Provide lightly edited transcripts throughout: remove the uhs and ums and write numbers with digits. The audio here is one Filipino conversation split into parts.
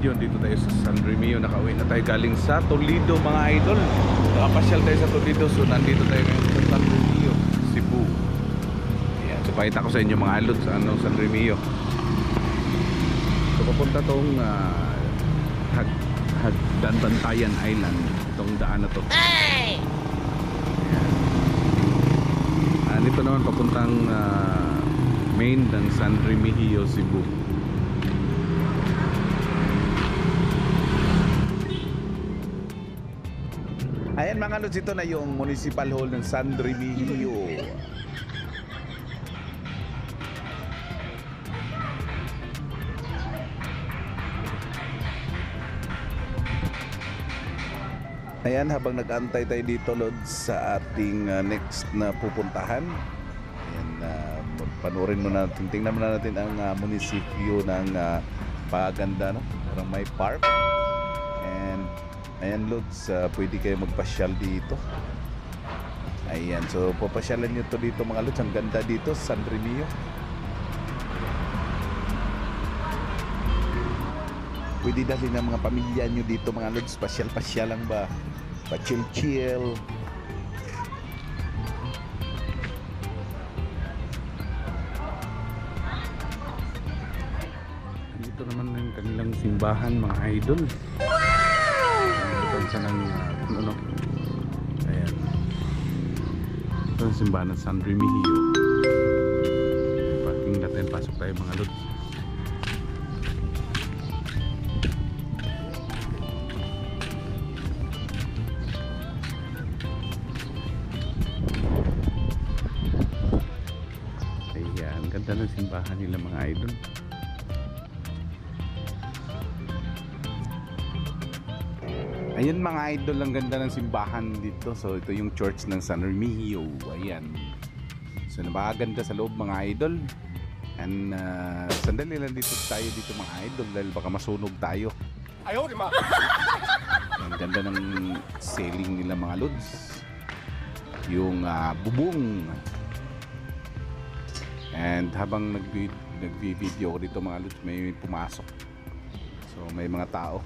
video. Dito tayo sa San Remio. Nakauwi na tayo galing sa Toledo mga idol. Nakapasyal tayo sa Toledo. So nandito tayo ngayon sa San Remio, Cebu. Ayan. So pakita ko sa inyo mga idol sa San Remio. So papunta tong Hagdanbantayan Island. Itong daan na to. Ayan. Dito naman papuntang main ng San Remigio, Cebu. Ayan mga lods, ito na yung Municipal Hall ng San Remigio. Ayan, habang nag-antay tayo dito lods sa ating next na pupuntahan. Ayan, panoorin mo natin, tingnan mo na natin ang munisipyo ng Paganda, no? Parang may park. And ayan lods, pwede kayo magpasyal dito. Ayan, so papasyalan nyo to dito mga lods. Ang ganda dito, San Remio. Pwede dali ng mga pamilya nyo dito mga lods. Pasyal-pasyal lang ba? Pa-chill-chill. Dito naman yung kanilang simbahan mga idol. Sa ng ano. Ayan. Ito ang simbahan ng San Remigio. Parking natin, pasok tayo mga lods. Ayan, ganda ng simbahan nila mga idol. Ayan mga idol, ang ganda ng simbahan dito. So ito yung church ng San Remigio. Ayan. So napakaganda sa loob mga idol. And sandali lang dito tayo dito mga idol dahil baka masunog tayo. Ayaw di ma. Ang ganda ng ceiling nila mga lods. Yung bubong. And habang nagvi-video ko dito mga lods, may pumasok. So may mga tao.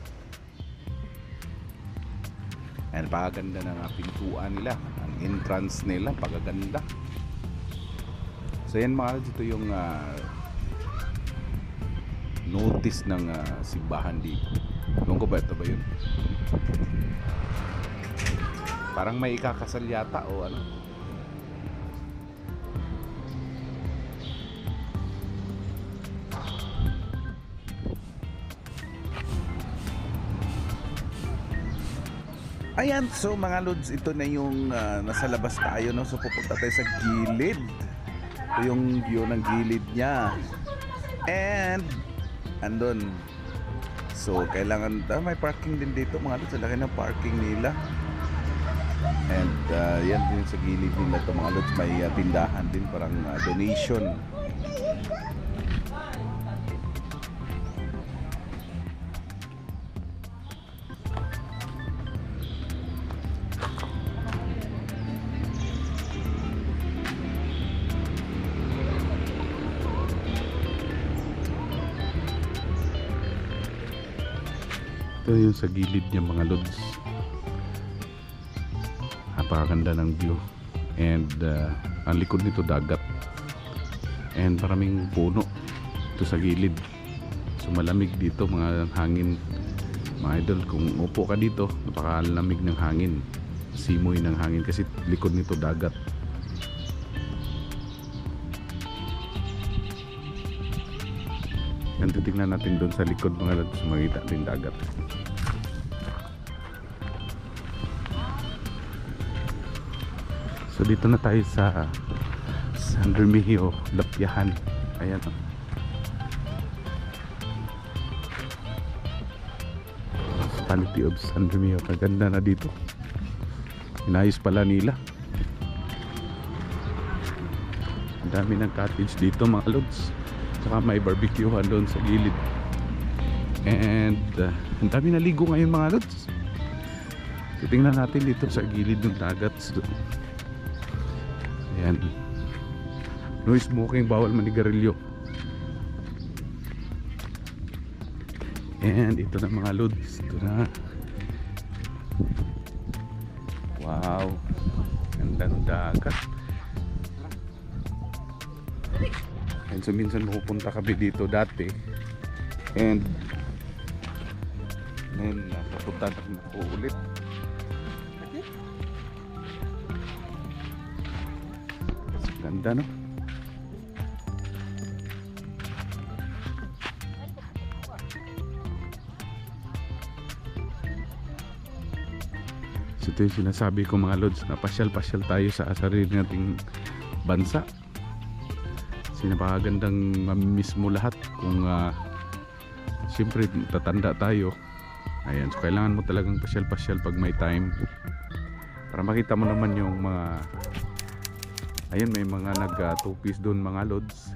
And pagaganda ng pintuan nila, ang entrance nila, pagaganda. So yan mga lods, ito yung notice ng simbahan dito. Ewan ko ba ito ba yun? Parang may ikakasal yata o ano. Ayan, so mga lods, ito na yung nasa labas tayo, no? So pupunta tayo sa gilid. Ito yung view ng gilid niya. And andun. So kailangan may parking din dito mga lods. Laki ng parking nila. And yan din sa gilid nila to mga lods. May tindahan din, parang donation. Ito yung sa gilid niya mga lods. Napakaganda ng view. And ang likod nito dagat. And maraming puno ito sa gilid. So malamig dito, mga hangin mga idol. Kung upo ka dito, napakalamig ng hangin. Simoy ng hangin kasi likod nito dagat. Yan, titignan natin doon sa likod mga lods, makita din dagat. So dito na tayo sa San Remigio, Lapyahan. Ayan o. Municipality of San Remigio. Maganda na dito. Inayos pala nila. Ang dami ng cottage dito mga lods. Saka may barbecuehan doon sa gilid. And ang dami naligo ngayon mga lods. Titingnan natin dito sa gilid ng dagat. Ayan. No smoking, bawal manigarilyo. And ito na mga lods, ito na. Wow, ganda ng dagat. And so minsan pupunta kami dito dati, and then papunta na ako ulit. Ganda, no? So ito yung sinasabi ko mga lods, na pasyal-pasyal tayo sa sarili nating bansa. Kasi napakagandang mamimiss mo lahat kung siyempre tatanda tayo. Ayan, so kailangan mo talagang pasyal-pasyal pag may time para makita mo naman yung mga, ayun, may mga nag-two-piece doon mga lods.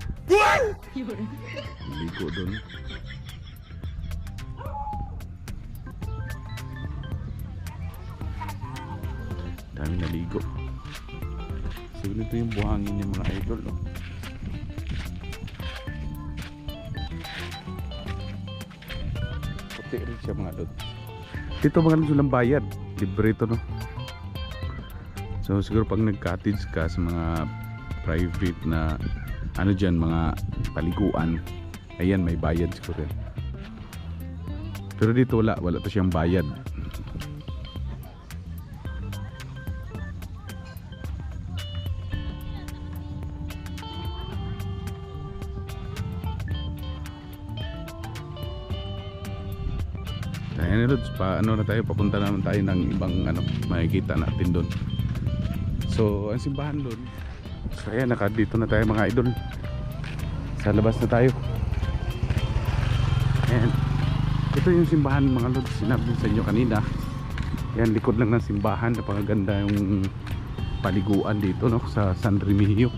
Ligo doon. Dami naligo. So ito yung buhangin ng mga idol, no? Puti rin siya mga lods. Dito mga lods walang bayad, libre ito, no? So siguro pag nag-cottage ka sa mga private na ano dyan, mga paliguan, ayan, may bayad siguro yan. Pero dito wala to siyang bayad. Ayan, Lods, ano na tayo, papunta naman tayo ng ibang ano, makikita natin doon. So ang simbahan doon, so ayan, dito na tayo mga idol, sa labas na tayo. And ito yung simbahan mga Lods, sinabi sa inyo kanina. Ayan, likod lang ng simbahan, napakaganda yung paliguan dito, no, sa San Remigio.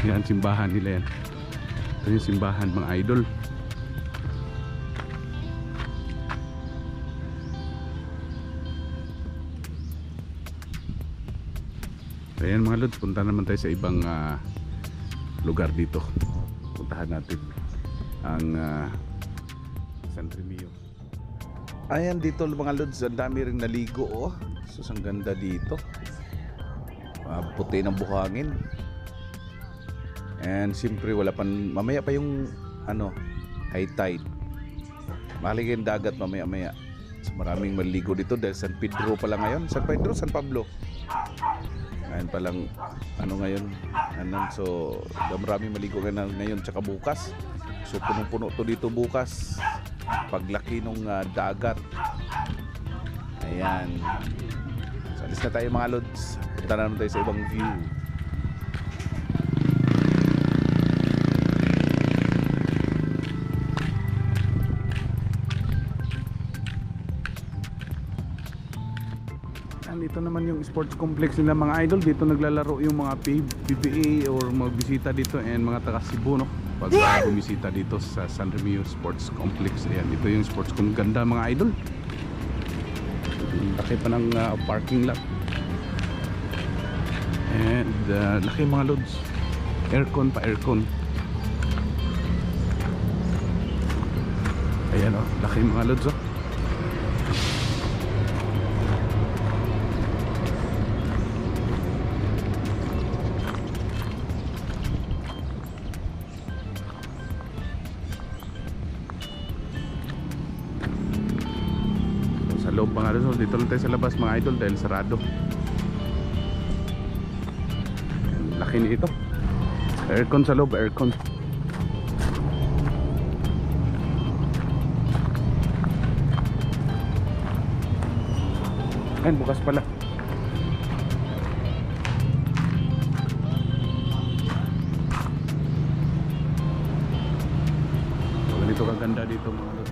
Yan, simbahan nila yan. Ito yung simbahan mga idol. Ayan mga lods, punta naman tayo sa ibang lugar dito. Puntahan natin ang San Remigio. Ayan dito mga lods, ang dami ring naligo, oh. So ang ganda dito, puti ng buhangin. And siyempre wala pa, mamaya pa yung ano, high tide. Mahaligin dagat mamaya. So maraming maligo dito dahil San Pedro pala ngayon. San Pedro, San Pablo. Ngayon palang ano ngayon. So maraming maligo ngayon tsaka bukas. So punong-puno to dito bukas. Paglaki ng dagat. Ayan. So alis na tayo mga lods. Punta na naman tayo sa ibang view. Dito naman yung sports complex nila mga idol. Dito naglalaro yung mga PBA or magbisita dito and mga taga Cebu, no? Pag bumisita dito sa San Remigio Sports Complex. Ayan, ito yung sports complex. Ganda mga idol. Laki pa ng parking lot. And laki mga loads. Aircon pa, aircon. Ayan, oh, laki mga loads, oh. Loob mga idol, dito lang tayo sa labas mga idol dahil sarado. Laki nito. Aircon sa loob, aircon. Ayan, bukas pala. So, ganito kaganda dito mga idol.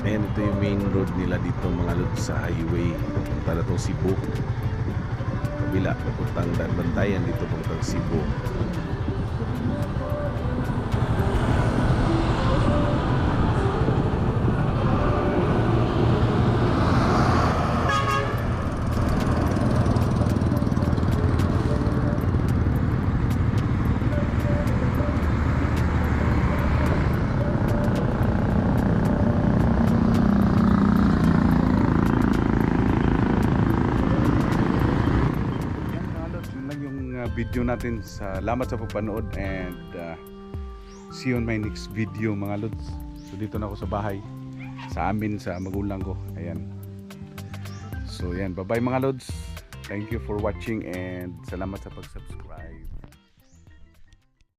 Ayan, ito yung main road nila dito mga lods, sa highway papunta na itong Cebu. Kabila, papuntang Bantayan, dito papuntang Cebu. video natin. Salamat sa pagpanood and see you on my next video mga lods. So dito na ako sa bahay, sa amin, sa magulang ko. Ayan. So yan, bye bye mga lods. Thank you for watching and salamat sa pag-subscribe.